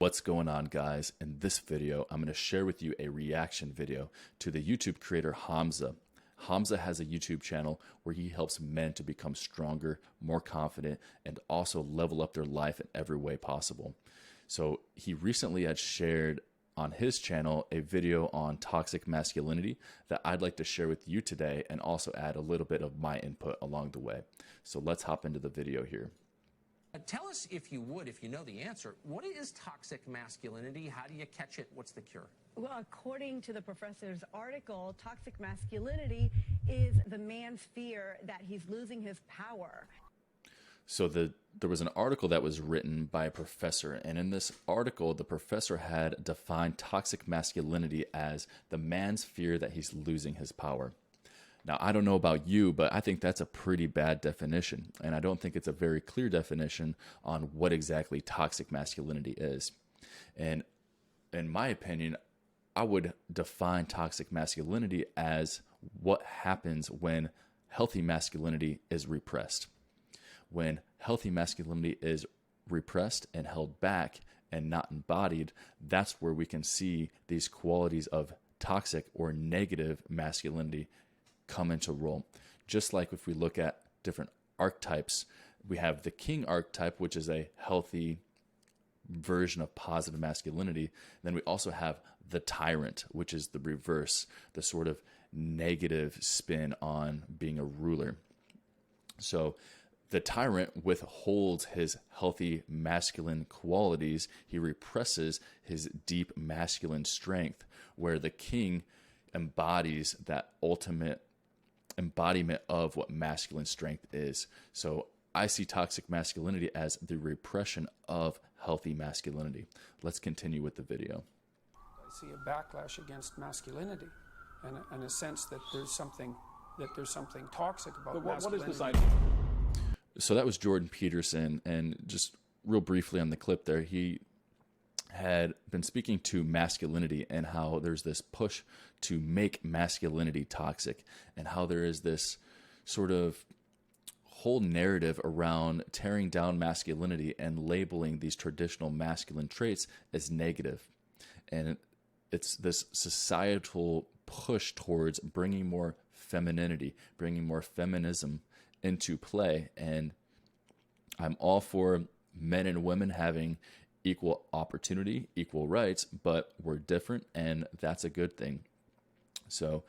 What's going on, guys? In this video, I'm going to share with you a reaction video to the YouTube creator Hamza. Hamza has a YouTube channel where he helps men to become stronger, more confident, and also level up their life in every way possible. So he recently had shared on his channel a video on toxic masculinity that I'd like to share with you today and also add a little bit of my input along the way. So let's hop into the video here. Tell us, if you would, if you know the answer, what is toxic masculinity? How do you catch it? What's the cure? Well, according to the professor's article, toxic masculinity is the man's fear that he's losing his power. So there was an article that was written by a professor, and in this article, the professor had defined toxic masculinity as the man's fear that he's losing his power. Now, I don't know about you, but I think that's a pretty bad definition, and I don't think it's a very clear definition on what exactly toxic masculinity is. And in my opinion, I would define toxic masculinity as what happens when healthy masculinity is repressed. When healthy masculinity is repressed and held back and not embodied, that's where we can see these qualities of toxic or negative masculinity come into role. Just like if we look at different archetypes, we have the king archetype, which is a healthy version of positive masculinity. Then we also have the tyrant, which is the reverse, the sort of negative spin on being a ruler. So the tyrant withholds his healthy masculine qualities. He represses his deep masculine strength, where the king embodies that ultimate embodiment of what masculine strength is. So I see toxic masculinity as the repression of healthy masculinity. Let's continue with the video. I see a backlash against masculinity, and a sense that there's something toxic about masculinity. What is this idea? So that was Jordan Peterson, and just real briefly on the clip there, he had been speaking to masculinity and how there's this push to make masculinity toxic, and how there is this sort of whole narrative around tearing down masculinity and labeling these traditional masculine traits as negative. And it's this societal push towards bringing more femininity, bringing more feminism into play. And I'm all for men and women having equal opportunity, equal rights, but we're different, and that's a good thing. So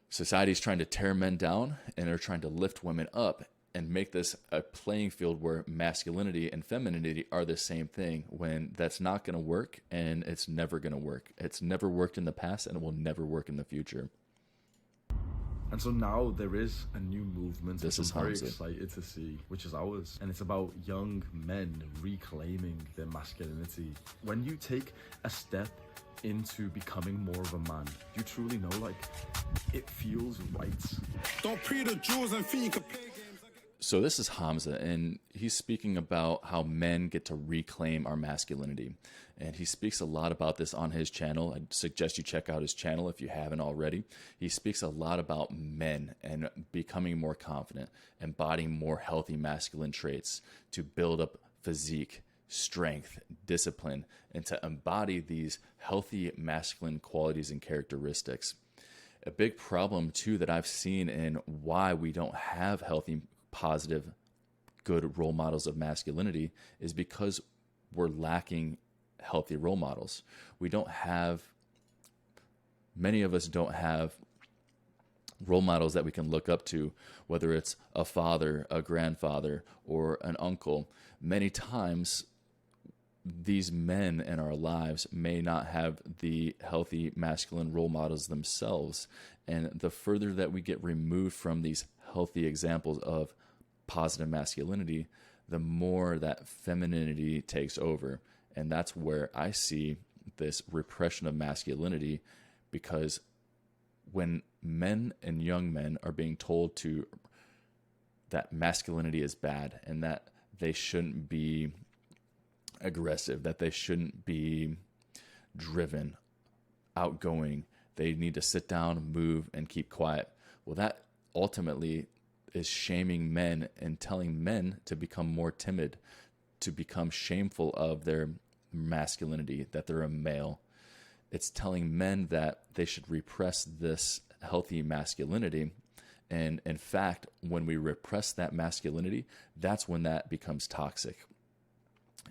society's trying to tear men down, and they're trying to lift women up and make this a playing field where masculinity and femininity are the same thing, when that's not going to work, and it's never going to work. It's never worked in the past, and it will never work in the future. And so now there is a new movement This is I'm very Hamza. excited to see, which is ours. And it's about young men reclaiming their masculinity. When you take a step into becoming more of a man, you truly know, like, it feels right. Don't pre the jewels and think you can play games. So this is Hamza, and he's speaking about how men get to reclaim our masculinity. And he speaks a lot about this on his channel. I'd suggest you check out his channel if you haven't already. He speaks a lot about men and becoming more confident, embodying more healthy masculine traits to build up physique, strength, discipline, and to embody these healthy masculine qualities and characteristics. A big problem, too, that I've seen in why we don't have healthy, positive, good role models of masculinity is because we're lacking healthy role models. Many of us don't have role models that we can look up to, whether it's a father, a grandfather, or an uncle. Many times, these men in our lives may not have the healthy masculine role models themselves. And the further that we get removed from these healthy examples of positive masculinity, the more that femininity takes over. And that's where I see this repression of masculinity, because when men and young men are being told that masculinity is bad and that they shouldn't be aggressive, that they shouldn't be driven, outgoing, they need to sit down, move, and keep quiet. Well, that ultimately is shaming men and telling men to become more timid, to become shameful of their masculinity, that they're a male. It's telling men that they should repress this healthy masculinity. And in fact, when we repress that masculinity, that's when that becomes toxic.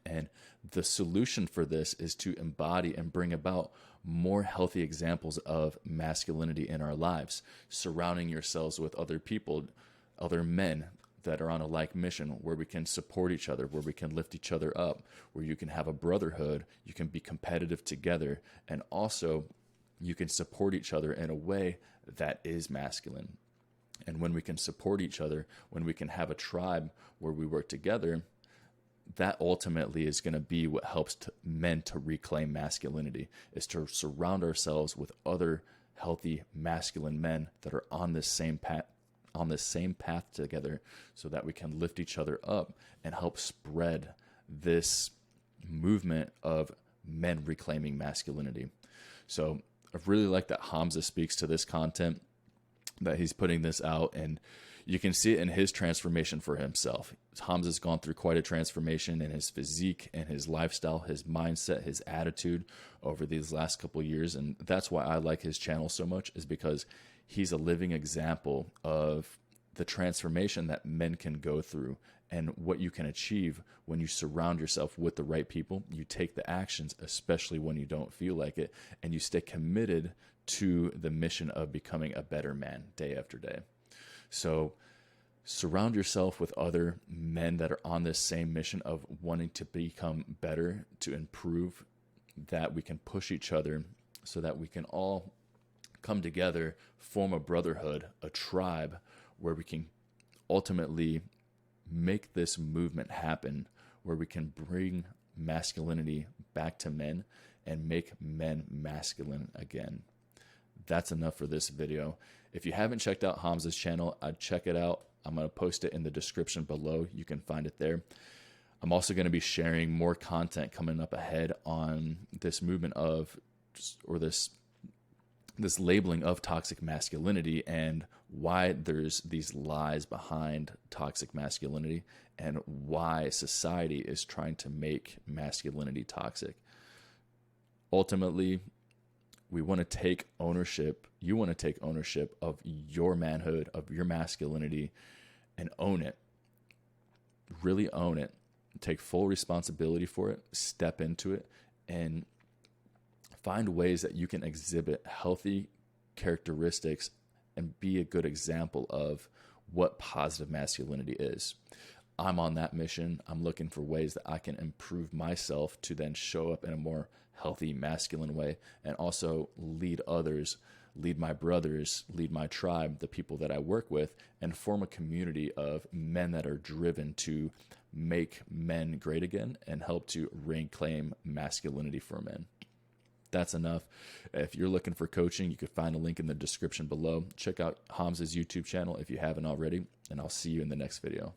And the solution for this is to embody and bring about more healthy examples of masculinity in our lives, surrounding yourselves with other people, other men that are on a like mission, where we can support each other, where we can lift each other up, where you can have a brotherhood, you can be competitive together, and also you can support each other in a way that is masculine. And when we can support each other, when we can have a tribe where we work together, that ultimately is going to be what helps men to reclaim masculinity, is to surround ourselves with other healthy masculine men that are on this same path together, so that we can lift each other up and help spread this movement of men reclaiming masculinity. So I really like that Hamza speaks to this content, that he's putting this out, and you can see it in his transformation for himself. Hamza's gone through quite a transformation in his physique and his lifestyle, his mindset, his attitude over these last couple of years. And that's why I like his channel so much, is because he's a living example of the transformation that men can go through and what you can achieve when you surround yourself with the right people. You take the actions, especially when you don't feel like it, and you stay committed to the mission of becoming a better man day after day. So surround yourself with other men that are on this same mission of wanting to become better, to improve, that we can push each other so that we can all come together, form a brotherhood, a tribe, where we can ultimately make this movement happen, where we can bring masculinity back to men and make men masculine again. That's enough for this video. If you haven't checked out Hamza's channel, I'd check it out. I'm going to post it in the description below. You can find it there. I'm also going to be sharing more content coming up ahead on this movement of, or this labeling of toxic masculinity, and why there's these lies behind toxic masculinity, and why society is trying to make masculinity toxic. Ultimately, we want to take ownership. You want to take ownership of your manhood, of your masculinity, and own it. Really own it. Take full responsibility for it. Step into it and find ways that you can exhibit healthy characteristics and be a good example of what positive masculinity is. I'm on that mission. I'm looking for ways that I can improve myself to then show up in a more healthy masculine way, and also lead others, lead my brothers, lead my tribe, the people that I work with, and form a community of men that are driven to make men great again and help to reclaim masculinity for men. That's enough. If you're looking for coaching, you can find a link in the description below. Check out Hamza's YouTube channel if you haven't already, and I'll see you in the next video.